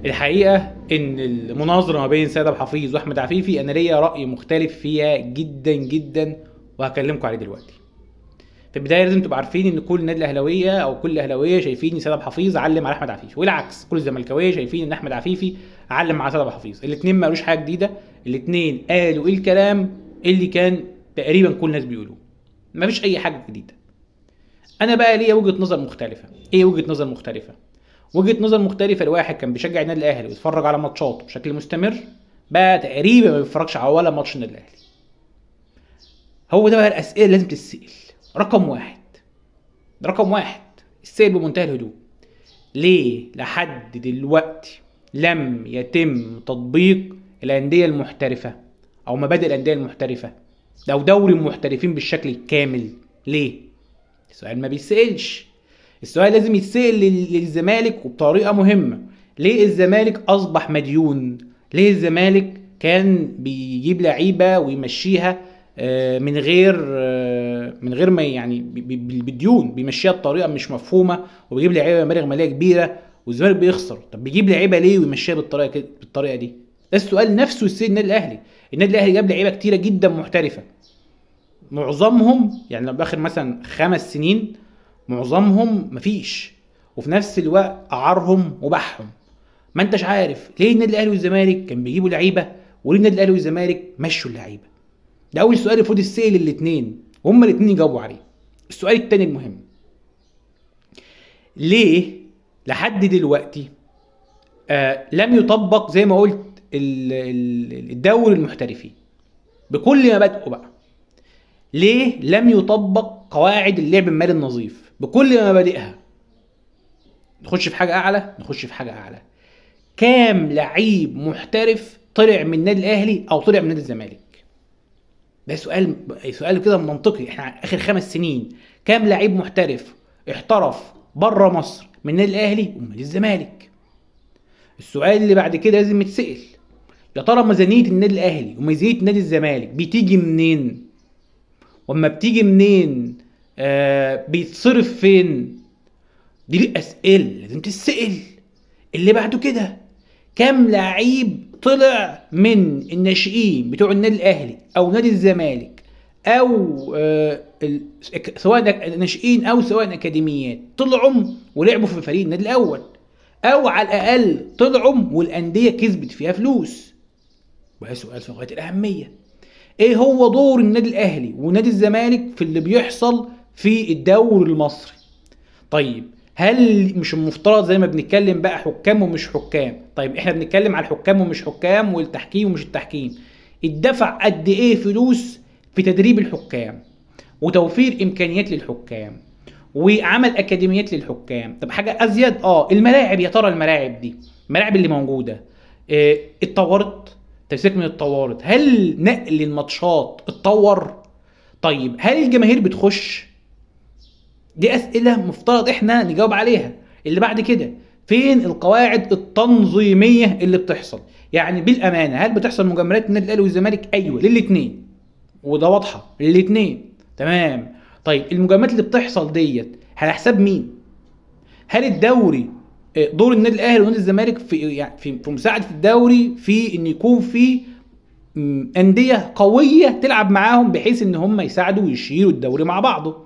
الحقيقه ان المناظره ما بين سيد عبد الحفيظ واحمد عفيفي انا ليا راي مختلف فيها جدا جدا، وهكلمكم عليه دلوقتي. في البدايه لازم تبقوا عارفين ان كل النادي الاهلاويه او كل الاهلاويه شايفين ان سيد عبد الحفيظ علم على احمد عفيفي، والعكس كل الزملكاويه شايفين ان احمد عفيفي علم على سيد عبد الحفيظ. الاثنين ما قالوش حاجه جديده، الاثنين قالوا ايه الكلام اللي كان تقريبا كل الناس بيقولوه، مفيش اي حاجه جديده. انا بقى ليا وجهه نظر مختلفه. ايه وجهه نظر مختلفه؟ وجهه نظر مختلفه لواحد كان بيشجع النادي الاهلي ويتفرج على ماتشاته بشكل مستمر، بقى تقريبا ما بيتفرجش على ولا ماتش النادي الاهلي. هو ده بقى الاسئله اللي لازم تتسال. رقم واحد السائل بمنتهى الهدوء: ليه لحد دلوقتي لم يتم تطبيق الانديه المحترفه او مبادئ الانديه المحترفه او دوري المحترفين بالشكل الكامل؟ ليه؟ السؤال ما بيتسالش. السؤال لازم يتسال للزمالك وبطريقه مهمه: ليه الزمالك اصبح مديون؟ ليه الزمالك كان بيجيب لعيبه ويمشيها من غير ما يعني بالديون، بيمشيها بطريقه مش مفهومه، وبيجيب لعيبه مبالغ ماليه كبيره والزمالك بيخسر؟ طب بيجيب لعيبه ليه ويمشيها بالطريقه دي؟ ده السؤال نفسه يسال النادي الاهلي. النادي الاهلي جاب لعيبه كتيره جدا محترفه، معظمهم يعني لو باخر مثلا 5 سنين معظمهم مفيش، وفي نفس الوقت قعرهم وباعهم. ما انتش عارف ليه النادي الاهلي والزمالك كان بيجيبوا لعيبه وليه النادي الاهلي والزمالك مشوا اللعيبه. ده اول سؤال المفروض يتسال للاثنين وهما الاثنين يجاوبوا عليه. السؤال الثاني المهم: ليه لحد دلوقتي لم يطبق زي ما قلت الدوري المحترفي بكل مبادئه بقى؟ ليه لم يطبق قواعد اللعب المالي النظيف بكل مبادئها؟ نخش في حاجه اعلى. كام لعيب محترف طلع من النادي الاهلي او طلع من نادي الزمالك؟ ده سؤال كده منطقي. احنا اخر 5 سنين كام لعيب محترف احترف بره مصر من النادي الاهلي ومن نادي الزمالك؟ السؤال اللي بعد كده لازم يتسال: يا ترى ميزانيه النادي الاهلي وميزانيه نادي الزمالك بتيجي منين؟ واما بتيجي منين بيتصرف فين؟ دي الاسئله لازم تتسال. اللي بعده كده: كام لعيب طلع من الناشئين بتوع النادي الاهلي او نادي الزمالك او سواء ناشئين او سواء اكاديميات طلعوا ولعبوا في فريق النادي الاول، او على الاقل طلعوا والانديه كسبت فيها فلوس؟ وهي سؤال في غايه الاهميه. ايه هو دور النادي الاهلي ونادي الزمالك في اللي بيحصل في الدوري المصري؟ طيب هل مش المفترض زي ما بنتكلم بقى حكام ومش حكام؟ طيب احنا بنتكلم على الحكام ومش حكام والتحكيم ومش التحكيم. الدفع قد ايه فلوس في تدريب الحكام وتوفير امكانيات للحكام وعمل اكاديميات للحكام؟ طب حاجه ازيد، الملاعب. يا ترى الملاعب اللي موجوده اتطورت؟ تمسك من اتطورت، هل نقل الماتشات اتطور؟ طيب هل الجماهير بتخش؟ دي اسئله مفترض احنا نجاوب عليها. اللي بعد كده: فين القواعد التنظيميه اللي بتحصل؟ يعني بالامانه هل بتحصل مجاملات النادي الاهلي والزمالك؟ ايوه للاثنين، وده واضحه للاثنين تمام. طيب المجاملات اللي بتحصل ديت على حساب مين؟ هل الدوري دور النادي الاهلي ونادي الزمالك في مساعده الدوري في ان يكون في انديه قويه تلعب معاهم بحيث ان هم يساعدوا ويشيلوا الدوري مع بعضه؟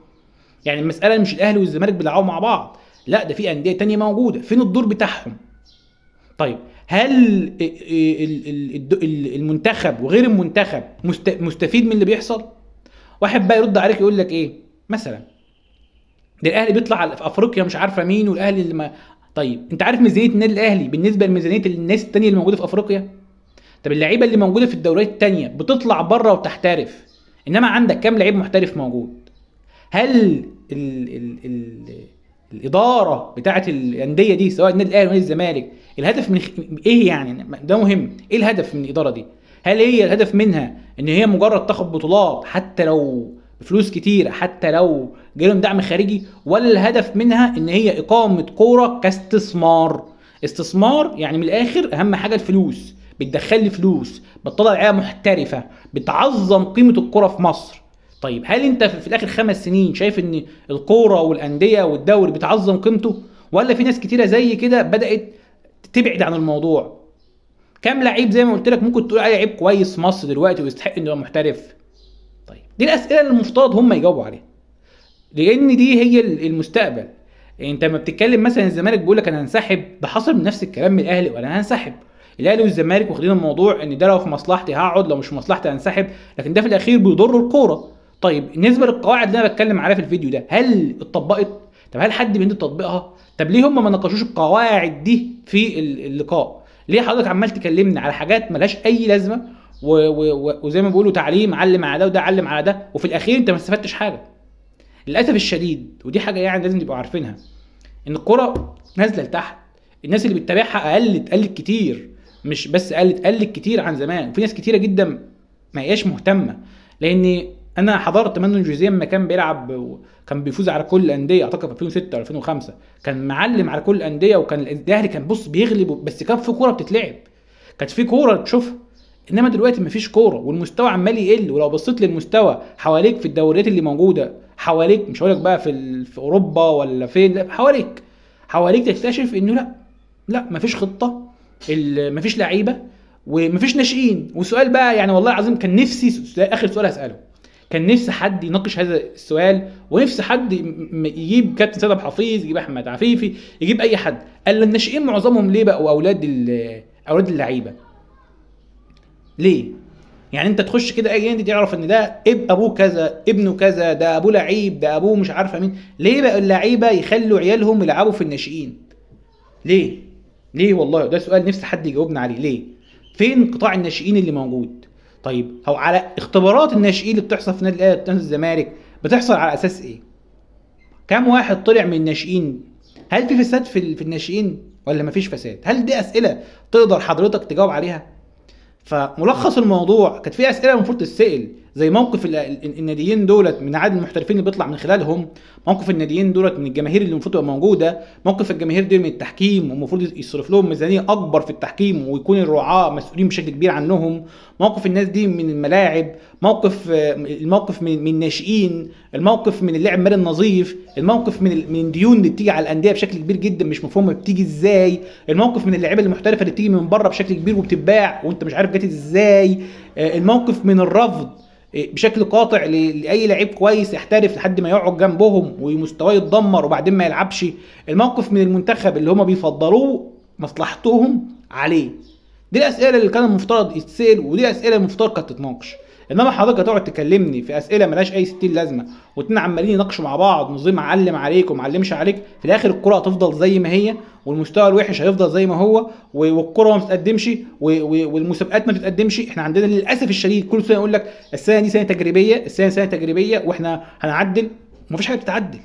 يعني المساله مش الاهلي والزمالك بيلعبوا مع بعض، لا ده في انديه تانية موجوده. فين الدور بتاعهم؟ طيب هل المنتخب وغير المنتخب مستفيد من اللي بيحصل؟ واحد بقى يرد عليك يقول لك ايه مثلا: ده الاهلي بيطلع في افريقيا مش عارفه مين، والاهلي اللي ما... طيب انت عارف ميزانيه النادي الاهلي بالنسبه لميزانيه الناس التانية اللي موجوده في افريقيا؟ طب اللعيبه اللي موجوده في الدوريات التانية بتطلع بره وتحترف، انما عندك كام لعيب محترف موجود؟ هل الاداره بتاعه الانديه دي سواء النادي الاهلي ونادي الزمالك الهدف من ايه؟ يعني ده مهم. ايه الهدف من الاداره دي؟ هل هي الهدف منها ان هي مجرد تاخد بطولات حتى لو بفلوس كتير، حتى لو جالهم دعم خارجي، ولا الهدف منها ان هي اقامه كوره كاستثمار؟ استثمار يعني من الاخر اهم حاجه الفلوس، بتدخل لي فلوس، بتطلع لعيبه محترفه، بتعظم قيمه الكوره في مصر. طيب هل انت في الاخر 5 سنين شايف ان الكوره والانديه والدوري بتعظم قيمته، ولا في ناس كتيره زي كده بدات تبعد عن الموضوع. كام لعيب زي ما قلت لك ممكن تقول عليه لعيب كويس في مصر دلوقتي ويستحق انه يبقى محترف؟ طيب دي الاسئله اللي المفترض هم يجاوبوا عليها، لان دي هي المستقبل. يعني انت لما بتتكلم مثلا الزمالك بيقول لك انا هنسحب، ده حصل من نفس الكلام من الاهلي وانا هنسحب. الاهلي والزمالك واخدين الموضوع ان ده لو في مصلحتي هقعد، لو مش في مصلحتي هنسحب، لكن ده في الاخير بيضر الكوره. طيب بالنسبه للقواعد اللي انا بتكلم عليها في الفيديو ده، هل اتطبقت؟ طب هل حد بيقدر تطبيقها؟ طب ليه هم ما ناقشوش القواعد دي في اللقاء؟ ليه حضرتك عمال تكلمني على حاجات ملهاش اي لازمه وزي ما بيقولوا تعليم علم على ده وده علم على ده، وفي الاخير انت ما استفدتش حاجه؟ للاسف الشديد، ودي حاجه يعني لازم تبقوا عارفينها، ان الكره نازله لتحت. الناس اللي بتتابعها قلت كتير، مش بس قلت كتير عن زمان. وفي ناس كتيره جدا ما هياش مهتمه، لان انا حضرت مانو جوزيه لما كان بيلعب، كان بيفوز على كل الانديه اعتقد في 2006 او 2005، كان معلم على كل الانديه، وكان الاهلي كان بص بيغلب، بس كان في كوره بتتلعب، كانت في كوره تشوفها. انما دلوقتي مفيش كوره، والمستوى عمال يقل. ولو بصيت للمستوى حواليك في الدوريات اللي موجوده حواليك، مش هقولك بقى في اوروبا ولا فين، لا حواليك تكتشف انه لا مفيش خطه، مفيش لعيبه، ومفيش ناشئين. والسؤال بقى يعني والله العظيم كان نفسي اخر سؤال هساله، كان نفسي حد يناقش هذا السؤال، ونفسي حد يجيب كابتن سيد ابو حفيظ، يجيب احمد عفيفي، يجيب اي حد. قال الناشئين معظمهم ليه بقوا اولاد اللعيبه؟ ليه؟ يعني انت تخش كده اي نادي تعرف ان ده ابوه كذا، ابنه كذا، ده ابوه لعيب، ده ابوه مش عارفه مين. ليه بقى اللعيبه يخلوا عيالهم يلعبوا في الناشئين؟ ليه والله ده سؤال نفسي حد يجاوبنا عليه. ليه؟ فين قطاع الناشئين اللي موجود؟ طيب هو على اختبارات الناشئين اللي بتحصل في نادي الاهلي ونادي الزمالك بتحصل على اساس ايه؟ كم واحد طلع من الناشئين؟ هل في فساد في الناشئين ولا مفيش فساد؟ هل دي اسئله تقدر حضرتك تجاوب عليها؟ فملخص الموضوع كانت في اسئله المفروض تتسال، زي موقف الناديين دولت من عدد المحترفين اللي بيطلع من خلالهم، موقف الناديين دولت من الجماهير اللي المفروض تبقى موجوده، موقف الجماهير دي من التحكيم والمفروض يصرف لهم ميزانيه اكبر في التحكيم ويكون الرعاة مسؤولين بشكل كبير عنهم، موقف الناس دي من الملاعب، الموقف من الناشئين، الموقف من اللعب مال النظيف، الموقف من الديون اللي بتيجي على الانديه بشكل كبير جدا مش مفهومه بتيجي ازاي، الموقف من اللعيبه المحترفه اللي بتيجي من بره بشكل كبير وبتتباع وانت مش عارف جت ازاي، الموقف من الرفض بشكل قاطع لاي لعيب كويس يحترف لحد ما يقعد جنبهم ومستواه يتدمر وبعدين ما يلعبش، الموقف من المنتخب اللي هم بيفضلوه مصلحتهم عليه. دي الاسئله اللي كان المفترض يتسال، ودي اسئله المفترض كانت تتناقش. انما حضرتك هتقعد تكلمني في اسئله ملهاش اي 60 لازمه، واتنين عمالين يناقشوا مع بعض نظام معلم عليك ومعلمش عليك، في الاخر الكره هتفضل زي ما هي، والمستوى الوحش هيفضل زي ما هو، والكره ما بتتقدمش، والمسابقات ما بتتقدمش. احنا عندنا للاسف الشديد كل سنه يقول لك السنه دي سنه تجريبيه، السنه سنه تجريبيه واحنا هنعدل، ومفيش حاجه بتتعدل.